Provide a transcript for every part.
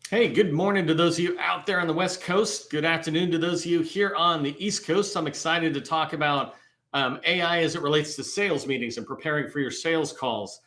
Hey, good morning to those of you out there on the West Coast. Good afternoon to those of you here on the East Coast. I'm excited to talk about AI as it relates to sales meetings and preparing for your sales calls.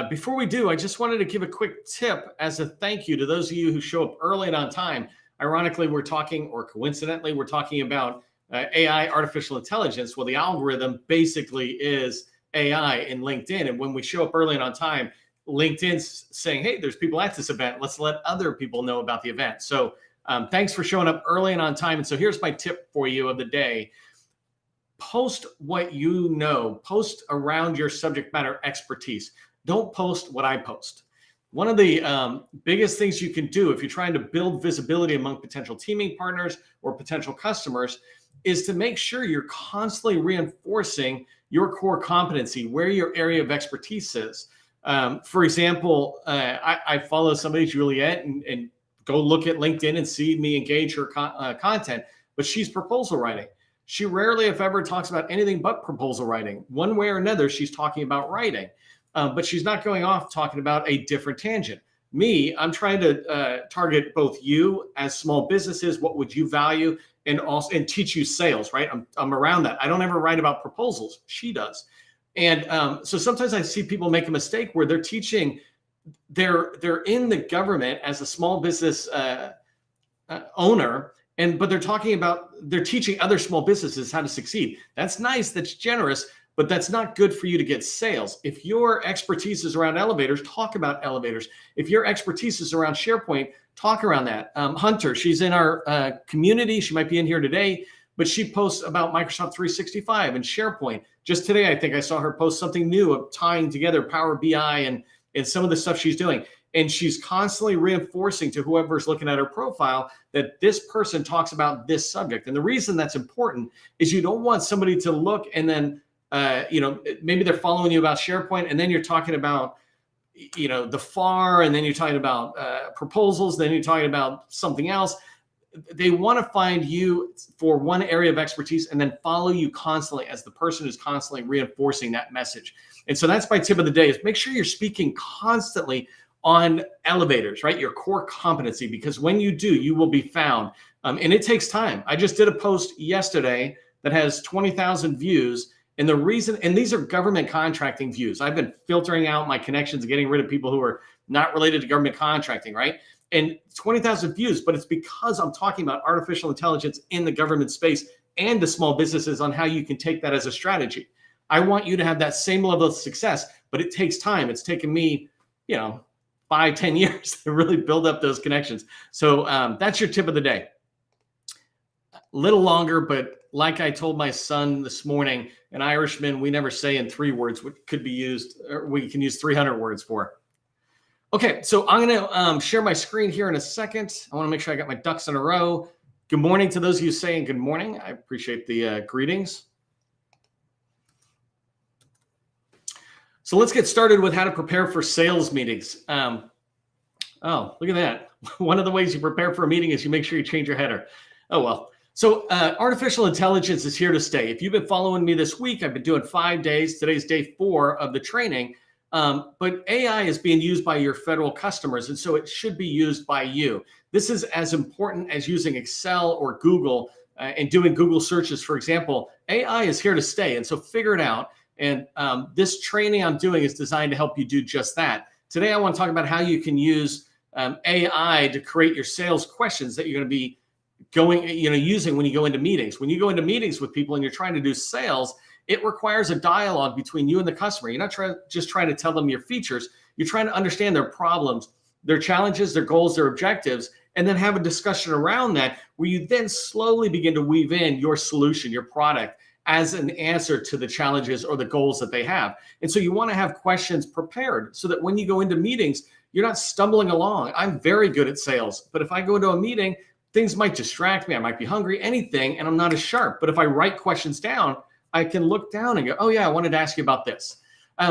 Before we do, I just wanted to give a quick tip as a thank you to those of you who show up early and on time. Ironically, we're talking, or coincidentally, we're talking about AI, artificial intelligence. Well, the algorithm basically is AI in LinkedIn. And when we show up early and on time, LinkedIn's saying, hey, there's people at this event. Let's let other people know about the event. So thanks for showing up early and on time. And so here's my tip for you of the day. Post what you know. Post around your subject matter expertise. Don't post what I post. One of the biggest things you can do if you're trying to build visibility among potential teaming partners or potential customers is to make sure you're constantly reinforcing your core competency, where your area of expertise is. For example, I follow somebody, Juliet, and go look at LinkedIn and see me engage her content, but she's proposal writing. She rarely, if ever, talks about anything but proposal writing. One way or another, she's talking about writing, but she's not going off talking about a different tangent. Me, I'm trying to target both you as small businesses. What would you value? And also, and teach you sales, right? I'm around that. I don't ever write about proposals. She does. And so sometimes I see people make a mistake where they're teaching, they're in the government as a small business owner, but they're teaching other small businesses how to succeed. That's nice, that's generous, but that's not good for you to get sales. If your expertise is around elevators, talk about elevators. If your expertise is around SharePoint, talk around that. Hunter, she's in our community. She might be in here today, but she posts about Microsoft 365 and SharePoint. Just today, I think I saw her post something new of tying together Power BI and some of the stuff she's doing. And she's constantly reinforcing to whoever's looking at her profile that this person talks about this subject. And the reason that's important is you don't want somebody to look and then, maybe they're following you about SharePoint, and then you're talking about, the FAR, and then you're talking about proposals, then you're talking about something else. They want to find you for one area of expertise and then follow you constantly as the person who's constantly reinforcing that message. And so that's my tip of the day, is make sure you're speaking constantly on elevators, right? Your core competency, because when you do, you will be found. And it takes time. I just did a post yesterday that has 20,000 views. And the reason, and these are government contracting views. I've been filtering out my connections and getting rid of people who are not related to government contracting, right? And 20,000 views, but it's because I'm talking about artificial intelligence in the government space and the small businesses on how you can take that as a strategy. I want you to have that same level of success, but it takes time. It's taken me, 5-10 years to really build up those connections. So that's your tip of the day. A little longer, but like I told my son this morning, an Irishman, we never say in 3 words, which could be used, or we can use 300 words for. Okay, so I'm going to share my screen here in a second. I want to make sure I got my ducks in a row. Good morning to those of you saying good morning. I appreciate the greetings. So let's get started with how to prepare for sales meetings. Oh, look at that. One of the ways you prepare for a meeting is you make sure you change your header. Oh, well. So artificial intelligence is here to stay. If you've been following me this week, I've been doing 5 days. Today's day 4 of the training. But AI is being used by your federal customers, and so it should be used by you. This is as important as using Excel or Google and doing Google searches, for example. AI is here to stay, and so figure it out. And this training I'm doing is designed to help you do just that. Today, I want to talk about how you can use AI to create your sales questions that you're going to be using when you go into meetings. When you go into meetings with people and you're trying to do sales, it requires a dialogue between you and the customer. You're not just trying to tell them your features. You're trying to understand their problems, their challenges, their goals, their objectives, and then have a discussion around that where you then slowly begin to weave in your solution, your product, as an answer to the challenges or the goals that they have. And so you want to have questions prepared so that when you go into meetings, you're not stumbling along. I'm very good at sales, but if I go into a meeting, things might distract me. I might be hungry, anything, and I'm not as sharp. But if I write questions down, I can look down and go, oh yeah, I wanted to ask you about this.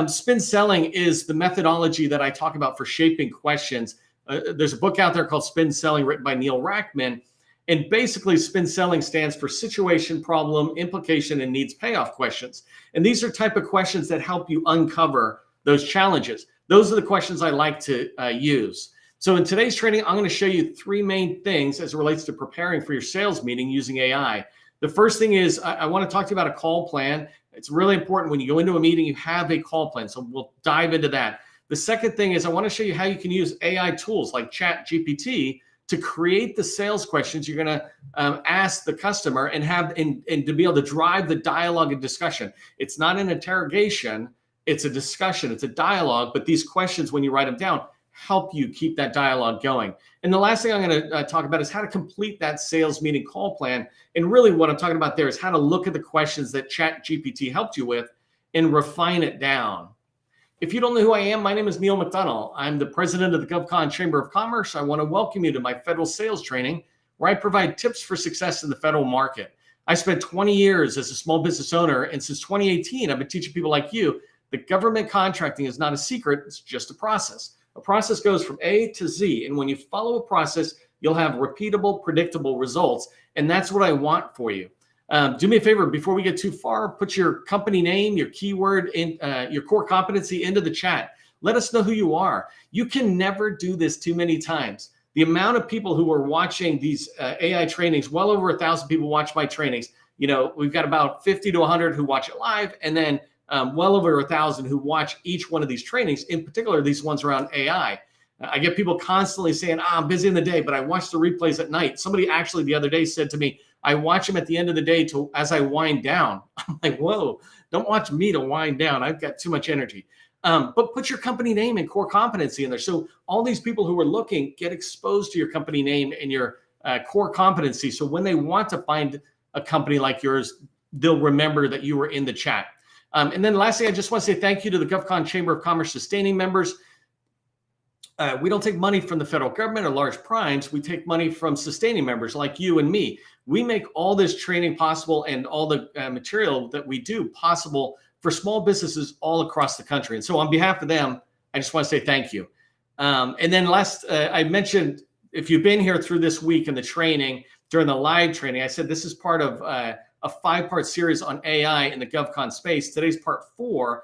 Spin selling is the methodology that I talk about for shaping questions. There's a book out there called Spin Selling written by Neil Rackman. And basically, spin selling stands for situation, problem, implication, and needs payoff questions. And these are type of questions that help you uncover those challenges. Those are the questions I like to use. So in today's training, I'm going to show you three main things as it relates to preparing for your sales meeting using AI. The first thing is I want to talk to you about a call plan. It's really important when you go into a meeting, you have a call plan. So we'll dive into that. The second thing is I want to show you how you can use AI tools like ChatGPT to create the sales questions you're going to ask the customer and have and to be able to drive the dialogue and discussion. It's not an interrogation, it's a discussion, it's a dialogue, but these questions, when you write them down, help you keep that dialogue going. And the last thing I'm going to talk about is how to complete that sales meeting call plan. And really what I'm talking about there is how to look at the questions that ChatGPT helped you with and refine it down. If you don't know who I am, my name is Neil McDonough. I'm the president of the GovCon Chamber of Commerce. I want to welcome you to my federal sales training, where I provide tips for success in the federal market. I spent 20 years as a small business owner, and since 2018, I've been teaching people like you that government contracting is not a secret, it's just a process. A process goes from A to Z, and when you follow a process, you'll have repeatable, predictable results, and that's what I want for you. Do me a favor, before we get too far, put your company name, your keyword, in your core competency into the chat. Let us know who you are. You can never do this too many times. The amount of people who are watching these AI trainings, well over 1,000 people watch my trainings. You know, we've got about 50 to 100 who watch it live, and then well over 1,000 who watch each one of these trainings, in particular these ones around AI. I get people constantly saying, I'm busy in the day, but I watch the replays at night. Somebody actually the other day said to me, I watch them at the end of the day as I wind down. I'm like, whoa, don't watch me to wind down. I've got too much energy. But put your company name and core competency in there. So all these people who are looking get exposed to your company name and your core competency. So when they want to find a company like yours, they'll remember that you were in the chat. And then lastly, I just want to say thank you to the GovCon Chamber of Commerce sustaining members. We don't take money from the federal government or large primes. We take money from sustaining members like you and me. We make all this training possible and all the material that we do possible for small businesses all across the country. And so on behalf of them, I just want to say thank you. And then last, I mentioned, if you've been here through this week in the training, during the live training, I said this is part of a 5-part series on AI in the GovCon space. Today's part 4.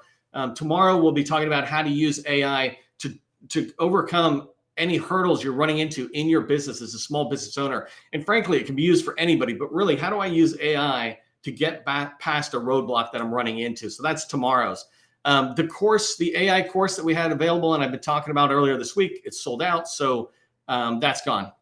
Tomorrow we'll be talking about how to use AI to overcome any hurdles you're running into in your business as a small business owner. And frankly, it can be used for anybody, but really, how do I use AI to get back past a roadblock that I'm running into? So that's tomorrow's. The AI course that we had available and I've been talking about earlier this week, it's sold out. So that's gone.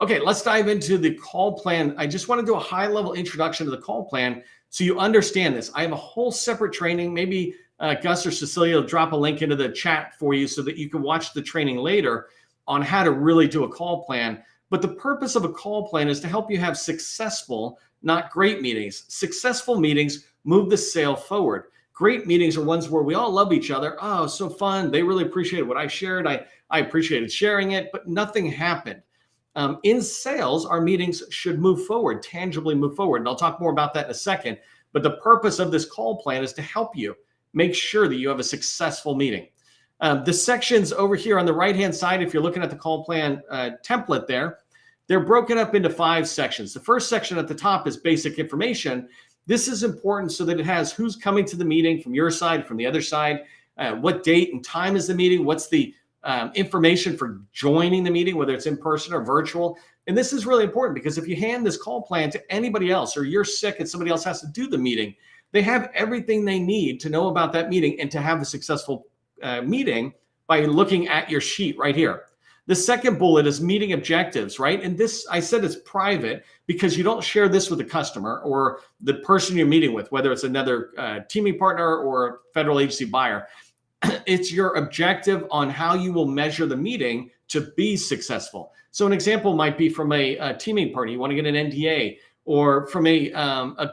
Okay, let's dive into the call plan. I just want to do a high-level introduction to the call plan so you understand this. I have a whole separate training. Maybe Gus or Cecilia will drop a link into the chat for you so that you can watch the training later on how to really do a call plan. But the purpose of a call plan is to help you have successful, not great meetings. Successful meetings move the sale forward. Great meetings are ones where we all love each other. Oh, so fun. They really appreciated what I shared. I appreciated sharing it, but nothing happened. In sales, our meetings should move forward, tangibly move forward. And I'll talk more about that in a second. But the purpose of this call plan is to help you make sure that you have a successful meeting. The sections over here on the right-hand side, if you're looking at the call plan template there, they're broken up into 5 sections. The first section at the top is basic information. This is important so that it has who's coming to the meeting from your side, from the other side, what date and time is the meeting, what's the information for joining the meeting, whether it's in person or virtual. And this is really important because if you hand this call plan to anybody else or you're sick and somebody else has to do the meeting, they have everything they need to know about that meeting and to have a successful meeting by looking at your sheet right here. The second bullet is meeting objectives, right? And this, I said it's private because you don't share this with the customer or the person you're meeting with, whether it's another teaming partner or a federal agency buyer. It's your objective on how you will measure the meeting to be successful. So an example might be from a teaming partner. You want to get an NDA, or from a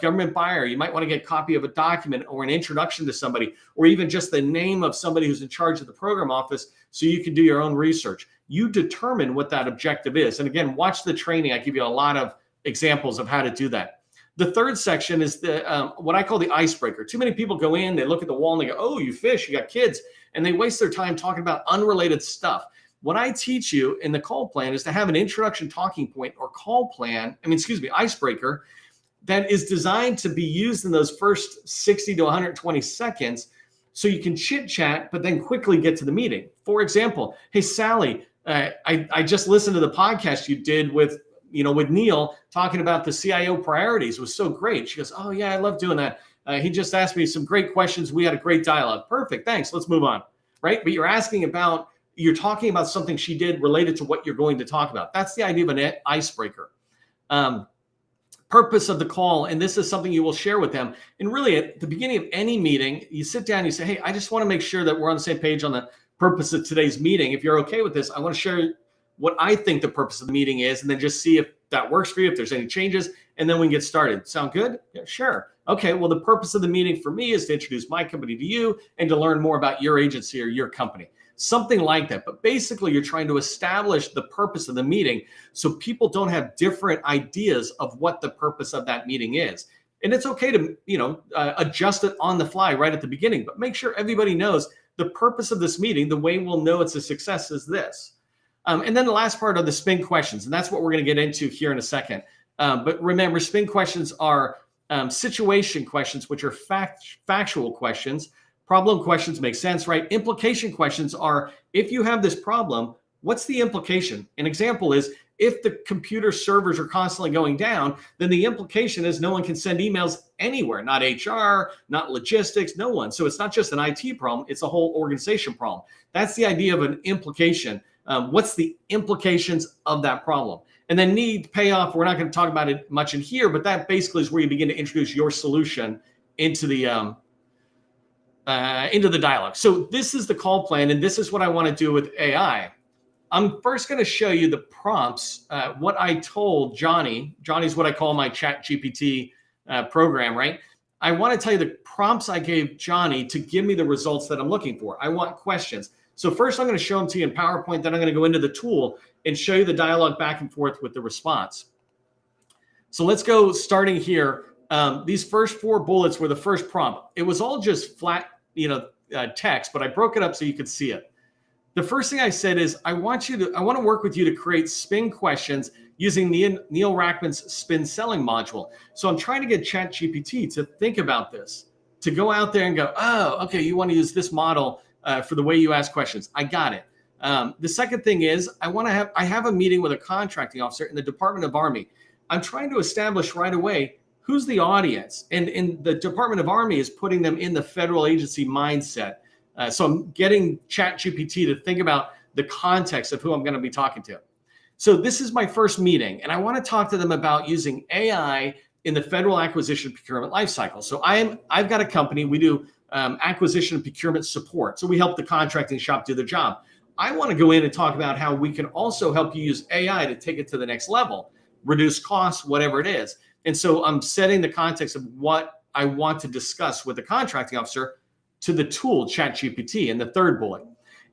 government buyer, you might want to get a copy of a document or an introduction to somebody, or even just the name of somebody who's in charge of the program office so you can do your own research. You determine what that objective is. And again, watch the training. I give you a lot of examples of how to do that. The third section is the what I call the icebreaker. Too many people go in, they look at the wall and they go, oh, you fish, you got kids, and they waste their time talking about unrelated stuff. What I teach you in the call plan is to have an introduction talking point or icebreaker that is designed to be used in those first 60 to 120 seconds so you can chit chat, but then quickly get to the meeting. For example, hey, Sally, I just listened to the podcast you did with Neil talking about the CIO priorities. It was so great. She goes, oh yeah, I love doing that. He just asked me some great questions. We had a great dialogue. Perfect. Thanks. Let's move on. Right. But you're talking about something she did related to what you're going to talk about. That's the idea of an icebreaker. Purpose of the call, and this is something you will share with them. And really, at the beginning of any meeting, you sit down and you say, hey, I just want to make sure that we're on the same page on the purpose of today's meeting. If you're okay with this, I want to share what I think the purpose of the meeting is, and then just see if that works for you, if there's any changes, and then we can get started. Sound good? Yeah, sure. Okay, well, the purpose of the meeting for me is to introduce my company to you and to learn more about your agency or your company. Something like that. But basically, you're trying to establish the purpose of the meeting so people don't have different ideas of what the purpose of that meeting is. And it's okay to, adjust it on the fly right at the beginning, but make sure everybody knows the purpose of this meeting. The way we'll know it's a success is this. And then the last part are the spin questions, and that's what we're going to get into here in a second. But remember, spin questions are situation questions, which are factual questions. Problem questions make sense, right? Implication questions are, if you have this problem, what's the implication? An example is, if the computer servers are constantly going down, then the implication is no one can send emails anywhere, not HR, not logistics, no one. So it's not just an IT problem, it's a whole organization problem. That's the idea of an implication. What's the implications of that problem? And then need, payoff, we're not going to talk about it much in here, but that basically is where you begin to introduce your solution into the dialogue. So this is the call plan, and this is what I want to do with AI. I'm first going to show you the prompts, what I told Johnny. Johnny's what I call my ChatGPT program, right? I want to tell you the prompts I gave Johnny to give me the results that I'm looking for. I want questions. So first I'm going to show them to you in PowerPoint, then I'm going to go into the tool and show you the dialogue back and forth with the response. So let's go starting here. These first 4 bullets were the first prompt. It was all just flat, text, but I broke it up so you could see it. The first thing I said is, I want to work with you to create spin questions using Neil Rackman's spin selling module. So I'm trying to get ChatGPT to think about this, to go out there and go, oh, okay, you want to use this model for the way you ask questions. I got it. The second thing is, I have a meeting with a contracting officer in the Department of Army. I'm trying to establish right away who's the audience, and the Department of Army is putting them in the federal agency mindset. So I'm getting ChatGPT to think about the context of who I'm going to be talking to. So this is my first meeting, and I want to talk to them about using AI in the federal acquisition procurement lifecycle. So I've got a company. We do acquisition and procurement support. So we help the contracting shop do their job. I want to go in and talk about how we can also help you use AI to take it to the next level, reduce costs, whatever it is. And so I'm setting the context of what I want to discuss with the contracting officer to the tool ChatGPT in the third bullet.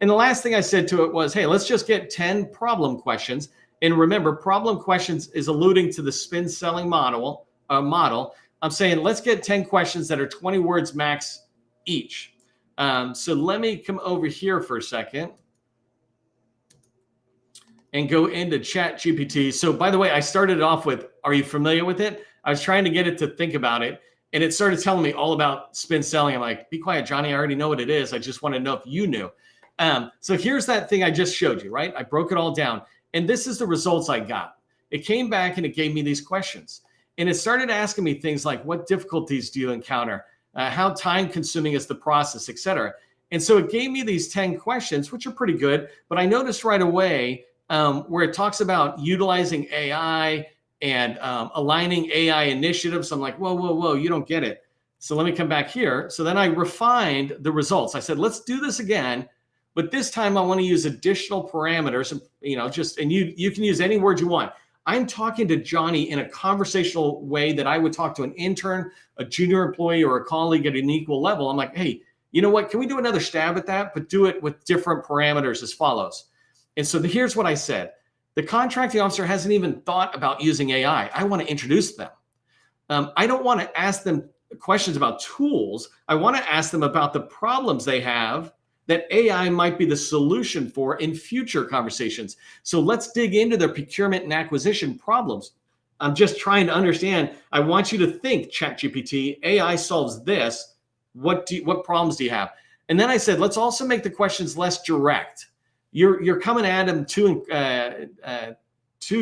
And the last thing I said to it was, hey, let's just get 10 problem questions. And remember, problem questions is alluding to the spin selling model. I'm saying, let's get 10 questions that are 20 words max each. So let me come over here for a second and go into ChatGPT. So by the way, I started off with, are you familiar with it? I was trying to get it to think about it. And it started telling me all about spin selling. I'm like, be quiet, Johnny. I already know what it is. I just want to know if you knew. So here's that thing I just showed you, right? I broke it all down. And this is the results I got. It came back and it gave me these questions. And it started asking me things like, what difficulties do you encounter? How time consuming is the process, et cetera. And so it gave me these 10 questions, which are pretty good. But I noticed right away where it talks about utilizing AI and aligning AI initiatives. I'm like, whoa, you don't get it. So let me come back here. So then I refined the results. I said, let's do this again, but this time I want to use additional parameters, and you can use any word you want. I'm talking to Johnny in a conversational way that I would talk to an intern, a junior employee, or a colleague at an equal level. I'm like, hey, you know what? Can we do another stab at that, but do it with different parameters as follows? And so here's what I said. The contracting officer hasn't even thought about using AI. I want to introduce them. I don't want to ask them questions about tools. I want to ask them about the problems they have that AI might be the solution for in future conversations. So let's dig into their procurement and acquisition problems. I'm just trying to understand. I want you to think, ChatGPT, AI solves this. What problems do you have? And then I said, let's also make the questions less direct. you're coming at them too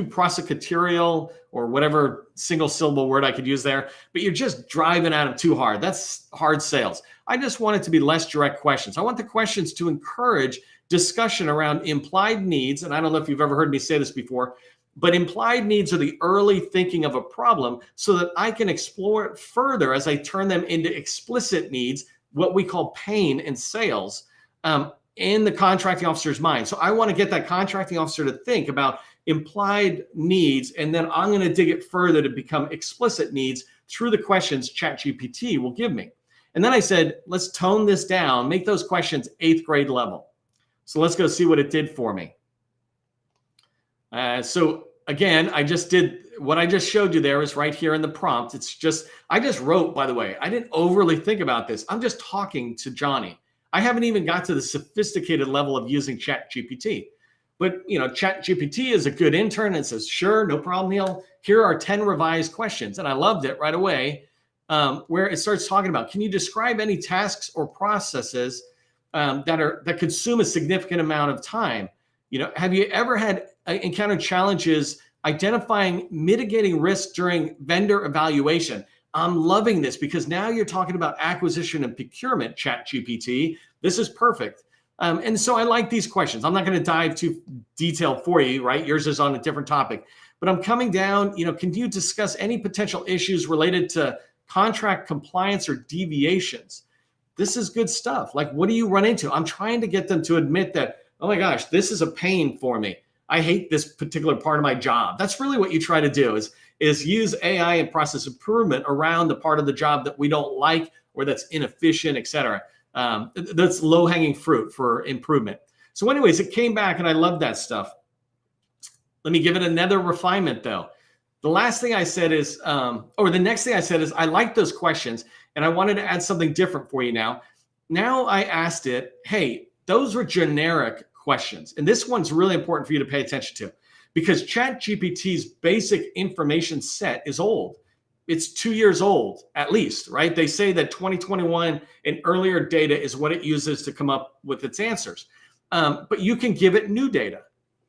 prosecutorial, or whatever single syllable word I could use there, but you're just driving at them too hard. That's hard sales. I just want it to be less direct questions. I want the questions to encourage discussion around implied needs. And I don't know if you've ever heard me say this before, but implied needs are the early thinking of a problem so that I can explore it further as I turn them into explicit needs, what we call pain in sales, in the contracting officer's mind. So I want to get that contracting officer to think about implied needs, and then I'm going to dig it further to become explicit needs through the questions ChatGPT will give me. And then I said, let's tone this down, make those questions 8th grade level. So let's go see what it did for me. So again, I just did what I just showed you there is right here in the prompt. I just wrote, by the way, I didn't overly think about this. I'm just talking to Johnny. I haven't even got to the sophisticated level of using ChatGPT. But ChatGPT is a good intern and says, sure, no problem, Neil. Here are 10 revised questions. And I loved it right away, where it starts talking about, can you describe any tasks or processes that consume a significant amount of time? Have you ever encountered challenges identifying mitigating risks during vendor evaluation? I'm loving this because now you're talking about acquisition and procurement, ChatGPT. This is perfect. And so I like these questions. I'm not going to dive too detailed for you, right? Yours is on a different topic, but I'm coming down, can you discuss any potential issues related to contract compliance or deviations? This is good stuff. Like, what do you run into? I'm trying to get them to admit that, oh my gosh, this is a pain for me. I hate this particular part of my job. That's really what you try to do is use AI and process improvement around the part of the job that we don't like or that's inefficient, et cetera. That's low-hanging fruit for improvement. So anyways, it came back and I love that stuff. Let me give it another refinement though. The next thing I said is, I like those questions and I wanted to add something different for you now. Now I asked it, hey, those were generic questions. And this one's really important for you to pay attention to because ChatGPT's basic information set is old. It's 2 years old, at least, right? They say that 2021 and earlier data is what it uses to come up with its answers. But you can give it new data,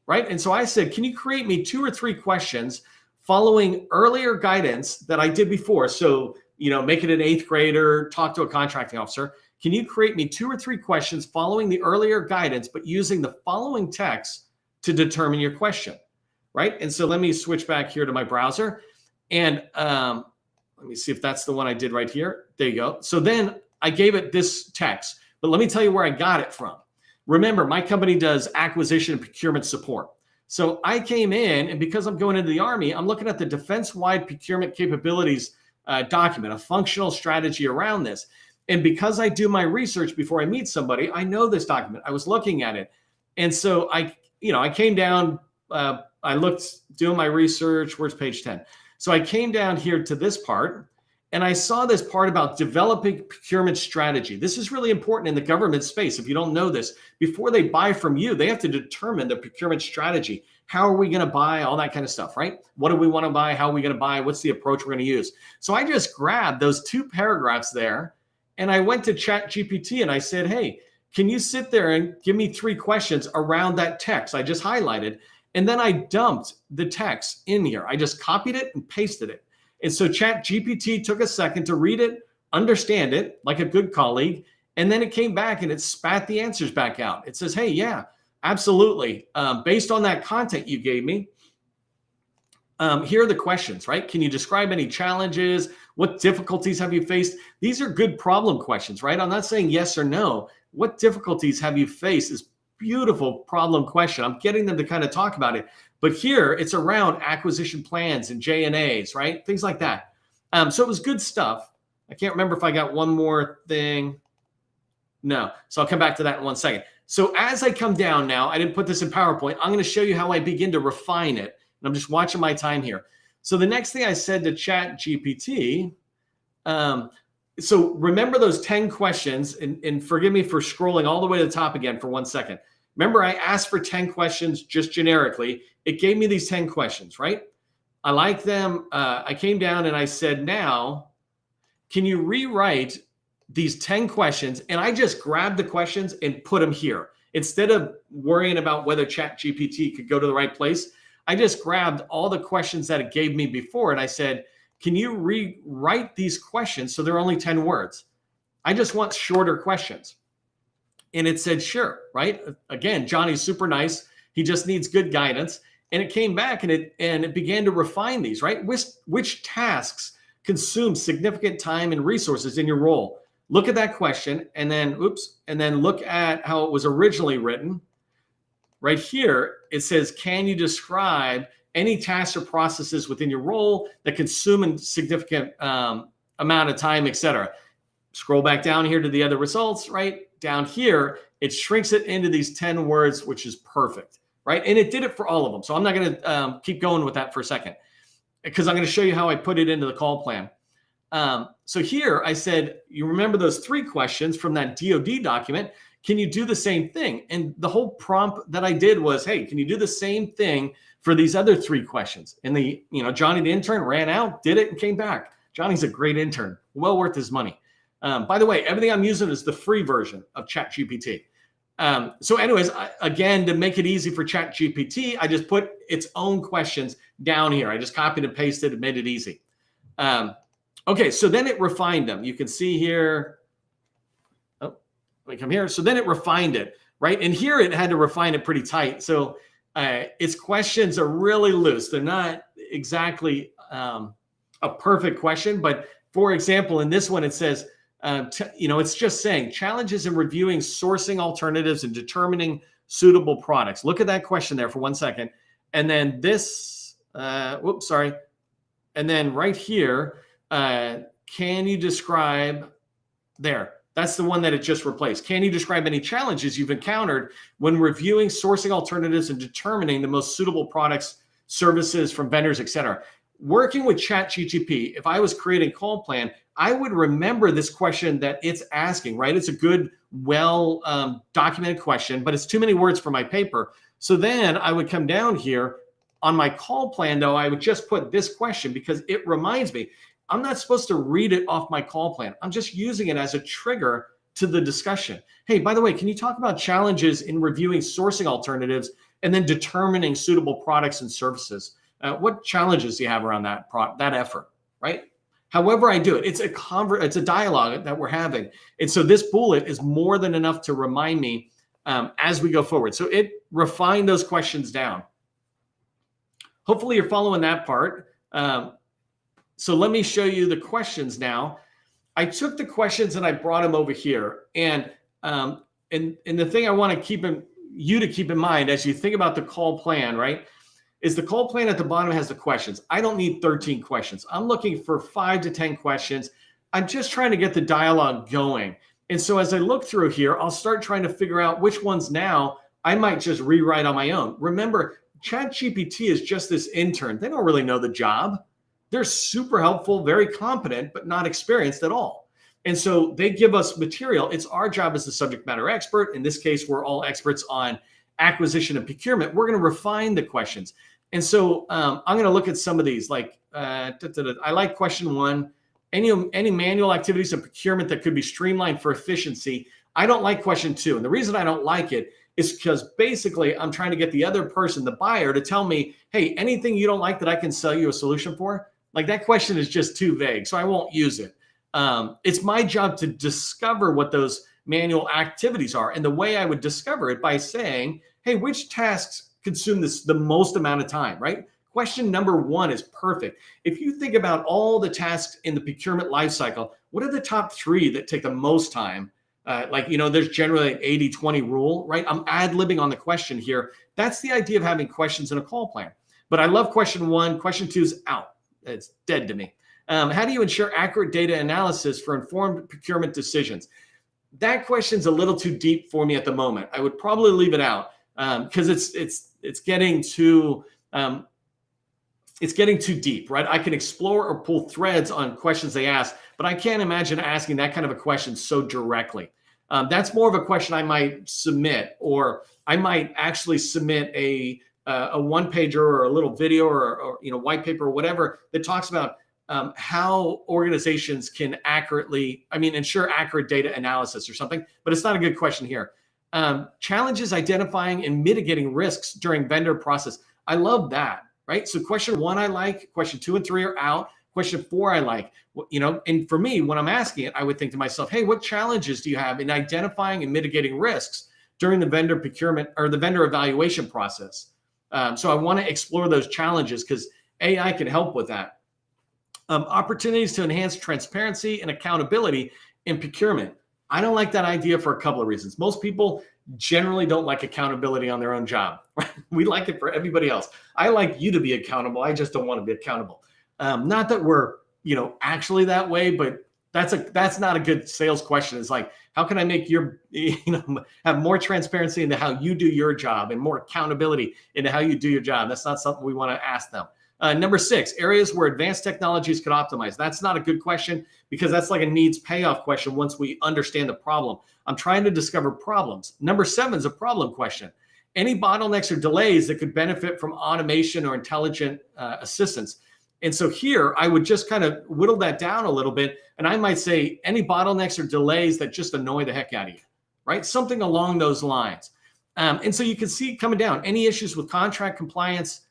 right? And so I said, can you create me 2 or 3 questions following earlier guidance that I did before? So, make it an 8th grader, talk to a contracting officer. Can you create me 2 or 3 questions following the earlier guidance, but using the following text to determine your question, right? And so let me switch back here to my browser. And let me see if that's the one I did right here. There you go. So then I gave it this text, but let me tell you where I got it from. Remember, my company does acquisition and procurement support. So I came in, and because I'm going into the Army, I'm looking at the defense-wide procurement capabilities document, a functional strategy around this. And because I do my research before I meet somebody, I know this document. I was looking at it. And so I came down, I looked, doing my research. Where's page 10? So I came down here to this part and I saw this part about developing procurement strategy. This is really important in the government space. If you don't know this, before they buy from you, they have to determine the procurement strategy. How are we going to buy? All that kind of stuff, right? What do we want to buy? How are we going to buy? What's the approach we're going to use? So I just grabbed those 2 paragraphs there and I went to ChatGPT and I said, hey, can you sit there and give me 3 questions around that text I just highlighted? And then I dumped the text in here. I just copied it and pasted it. And so ChatGPT took a second to read it, understand it like a good colleague, and then it came back and it spat the answers back out. It says, hey, yeah, absolutely. Based on that content you gave me, here are the questions, right? Can you describe any challenges? What difficulties have you faced? These are good problem questions, right? I'm not saying yes or no. What difficulties have you faced is beautiful problem question. I'm getting them to kind of talk about it. But here it's around acquisition plans and J&As, right? Things like that. So it was good stuff. I can't remember if I got one more thing. No. So I'll come back to that in 1 second. So as I come down now, I didn't put this in PowerPoint. I'm going to show you how I begin to refine it. And I'm just watching my time here. So the next thing I said to ChatGPT, so remember those 10 questions, and forgive me for scrolling all the way to the top again for 1 second. Remember, I asked for 10 questions just generically. It gave me these 10 questions, right? I like them. I came down and I said, now, can you rewrite these 10 questions? And I just grabbed the questions and put them here. instead of worrying about whether ChatGPT could go to the right place, I just grabbed all the questions that it gave me before and I said, can you rewrite these questions so they're only 10 words? I just want shorter questions. And it said, sure, right? Again, Johnny's super nice. He just needs good guidance. And it came back and it began to refine these, right? Which tasks consume significant time and resources in your role? Look at that question and then, and then look at how it was originally written. Right here, it says, can you describe any tasks or processes within your role that consume a significant amount of time, et cetera? Scroll back down here to the other results, right? Down here, it shrinks it into these 10 words, which is perfect, right? And it did it for all of them. So I'm not going to keep going with that for a second because I'm going to show you how I put it into the call plan. So here I said, you remember those 3 questions from that DoD document. Can you do the same thing? And the whole prompt that I did was, hey, can you do the same thing for these other 3 questions? And Johnny the intern ran out, did it, and came back. Johnny's a great intern, well worth his money. By the way, everything I'm using is the free version of ChatGPT. So anyways, again, to make it easy for ChatGPT, I just put its own questions down here. I just copied and pasted and made it easy. Okay, so then it refined them. You can see here. Oh, let me come here. So then it refined it, right? And here it had to refine it pretty tight. So its questions are really loose. They're not exactly a perfect question, but for example, in this one, it says, it's just saying challenges in reviewing sourcing alternatives and determining suitable products. Look at that question there for 1 second. And then this, and then right here, can you describe there? That's the one that it just replaced. Can you describe any challenges you've encountered when reviewing sourcing alternatives and determining the most suitable products, services from vendors, et cetera? Working with ChatGPT, if I was creating call plan, I would remember this question that it's asking, right? It's a good, well documented question, but it's too many words for my paper. So then I would come down here on my call plan, though, I would just put this question because it reminds me, I'm not supposed to read it off my call plan. I'm just using it as a trigger to the discussion. Hey, by the way, can you talk about challenges in reviewing sourcing alternatives and then determining suitable products and services? What challenges do you have around that effort, right? However I do it, it's a dialogue that we're having. And so this bullet is more than enough to remind me as we go forward. So it refined those questions down. Hopefully you're following that part. So let me show you the questions now. I took the questions and I brought them over here. And the thing I want to keep in mind as you think about the call plan, right, is the call plan at the bottom has the questions. I don't need 13 questions. I'm looking for 5 to 10 questions. I'm just trying to get the dialogue going. And so as I look through here, I'll start trying to figure out which ones now I might just rewrite on my own. Remember, ChatGPT is just this intern. They don't really know the job. They're super helpful, very competent, but not experienced at all. And so they give us material. It's our job as the subject matter expert. In this case, we're all experts on acquisition and procurement. We're going to refine the questions. And so I'm going to look at some of these. Like I like question 1. Any manual activities in procurement that could be streamlined for efficiency. I don't like question 2. And the reason I don't like it is because basically I'm trying to get the other person, the buyer, to tell me, hey, anything you don't like that I can sell you a solution for? Like that question is just too vague, so I won't use it. It's my job to discover what those manual activities are. And the way I would discover it by saying, hey, which tasks consume the most amount of time, right? Question number 1 is perfect. If you think about all the tasks in the procurement lifecycle, what are the top 3 that take the most time? There's generally an 80-20 rule, right? I'm ad-libbing on the question here. That's the idea of having questions in a call plan. But I love question 1. Question 2 is out. It's dead to me. How do you ensure accurate data analysis for informed procurement decisions? That question's a little too deep for me at the moment. I would probably leave it out because it's getting too deep, right? I can explore or pull threads on questions they ask, but I can't imagine asking that kind of a question so directly. That's more of a question I might submit, or I might actually submit a one-pager or a little video or white paper or whatever that talks about how organizations can ensure accurate data analysis or something. But it's not a good question here. Challenges identifying and mitigating risks during vendor process. I love that, right? So question 1, I like. Question 2 and 3 are out. Question 4, I like. And for me, when I'm asking it, I would think to myself, hey, what challenges do you have in identifying and mitigating risks during the vendor procurement or the vendor evaluation process? So I want to explore those challenges because AI can help with that. Opportunities to enhance transparency and accountability in procurement. I don't like that idea for a couple of reasons. Most people generally don't like accountability on their own job. Right? We like it for everybody else. I like you to be accountable. I just don't want to be accountable. Not that we're, actually that way, but that's not a good sales question. It's like, how can I make have more transparency into how you do your job and more accountability into how you do your job? That's not something we want to ask them. Number 6, areas where advanced technologies could optimize. That's not a good question because that's like a needs payoff question once we understand the problem. I'm trying to discover problems. Number 7 is a problem question. Any bottlenecks or delays that could benefit from automation or intelligent assistance. And so here I would just kind of whittle that down a little bit. And I might say any bottlenecks or delays that just annoy the heck out of you, right? Something along those lines. And so you can see coming down, any issues with contract compliance,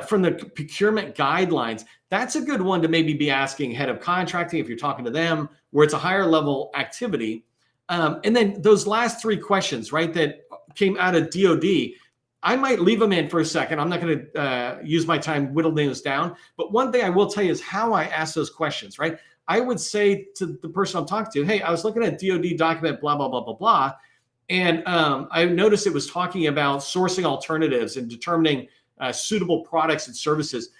from the procurement guidelines. That's a good one to maybe be asking head of contracting if you're talking to them, where it's a higher level activity. And then those last 3 questions, right, that came out of DoD, I might leave them in for a second. I'm not going to use my time whittling those down. But one thing I will tell you is how I ask those questions, right? I would say to the person I'm talking to, hey, I was looking at DoD document, blah, blah, blah, blah, blah. And I noticed it was talking about sourcing alternatives and determining suitable products and services.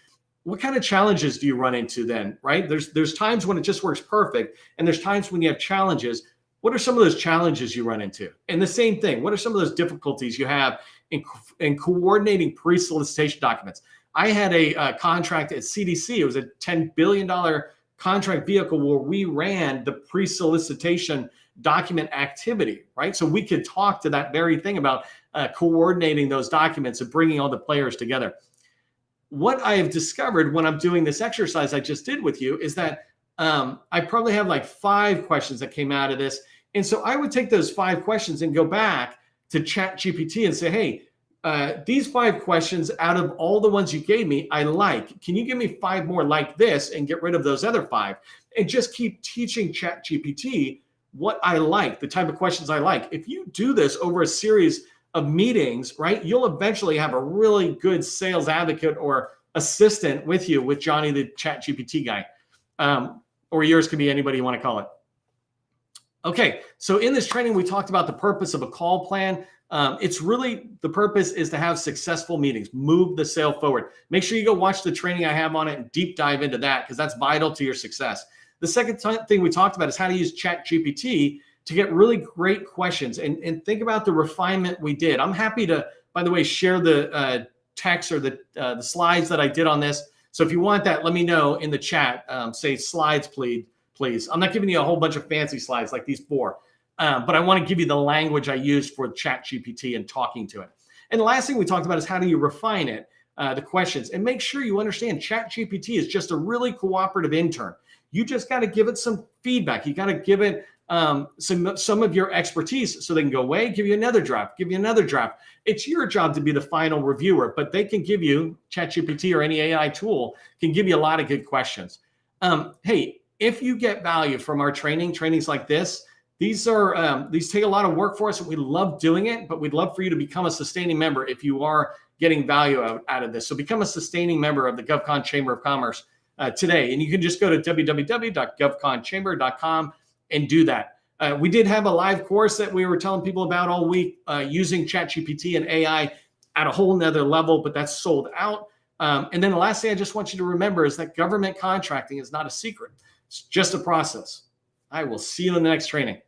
What kind of challenges do you run into then, right? There's times when it just works perfect, and there's times when you have challenges. What are some of those challenges you run into? And the same thing, what are some of those difficulties you have in coordinating pre-solicitation documents? I had a contract at CDC. It was a $10 billion contract vehicle where we ran the pre-solicitation document activity, right? So we could talk to that very thing about coordinating those documents and bringing all the players together. What I have discovered when I'm doing this exercise I just did with you is that I probably have like 5 questions that came out of this. And so I would take those 5 questions and go back to ChatGPT and say, hey, these 5 questions out of all the ones you gave me, I like. Can you give me 5 more like this and get rid of those other 5? And just keep teaching ChatGPT what I like, the type of questions I like. If you do this over a series of meetings, right, you'll eventually have a really good sales advocate or assistant with you, with Johnny, the ChatGPT guy, or yours could be anybody you want to call it. Okay, so in this training, we talked about the purpose of a call plan. It's really, the purpose is to have successful meetings, move the sale forward. Make sure you go watch the training I have on it and deep dive into that because that's vital to your success. The second thing we talked about is how to use ChatGPT to get really great questions and think about the refinement we did. I'm happy to, by the way, share the text or the slides that I did on this. So if you want that, let me know in the chat. Say slides, please. I'm not giving you a whole bunch of fancy slides like these 4, but I want to give you the language I used for ChatGPT and talking to it. And the last thing we talked about is how do you refine it, the questions, and make sure you understand ChatGPT is just a really cooperative intern. You just got to give it some feedback. You got to give it some of your expertise so they can go away, give you another draft. It's your job to be the final reviewer, but they can give you, ChatGPT or any AI tool can give you a lot of good questions. Hey, if you get value from our trainings like this, these take a lot of work for us and we love doing it, but we'd love for you to become a sustaining member if you are getting value out of this. So become a sustaining member of the GovCon Chamber of Commerce today. And you can just go to www.govconchamber.com and do that. We did have a live course that we were telling people about all week using ChatGPT and AI at a whole nother level, but that's sold out. And then the last thing I just want you to remember is that government contracting is not a secret. It's just a process. I will see you in the next training.